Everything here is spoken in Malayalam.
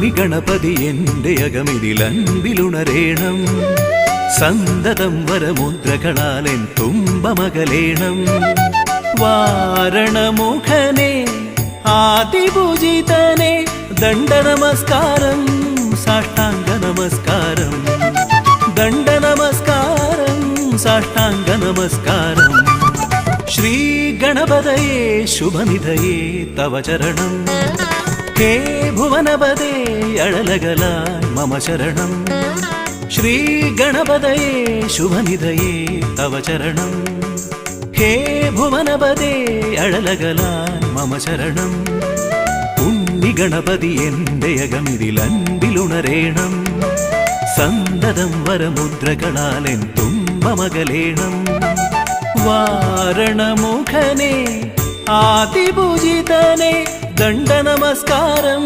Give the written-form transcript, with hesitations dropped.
ഗണപതി എന്റെ അകമിതിലൻപിലുണരേണം. സന്തതം വരമുദ്രകളാലെൻ തുമ്പമകലേണം. വാരണമുഖനെ ആദിപൂജിതനെ ദണ്ഡനമസ്കാരം സാഷ്ടാംഗ നമസ്കാരം. ദണ്ഡനമസ്കാരം സാഷ്ടാംഗ നമസ്കാരം. ശ്രീ ഗണപതയേ ശുഭനിധയേ തവ ചരണം. ഹേ ഭുവനപദേ അഴലകലാൽ മമ ശരണം. ശ്രീ ഗണപതയേ ശുഭനിധയേ തവ ചരണം. ഹേ ഭുവനപദേ അഴലകലാൽ മമ ശരണം. ഉണ്ണിഗണപതി എന്റെ അകമിതിലൻപിലുണരേണം. സന്തതം വരമുദ്രകളാലെൻ തുമ്പമകലേണം. വാരണമുഖനെ ആദിപൂജിതനെ ദണ്ഡനമസ്കാരം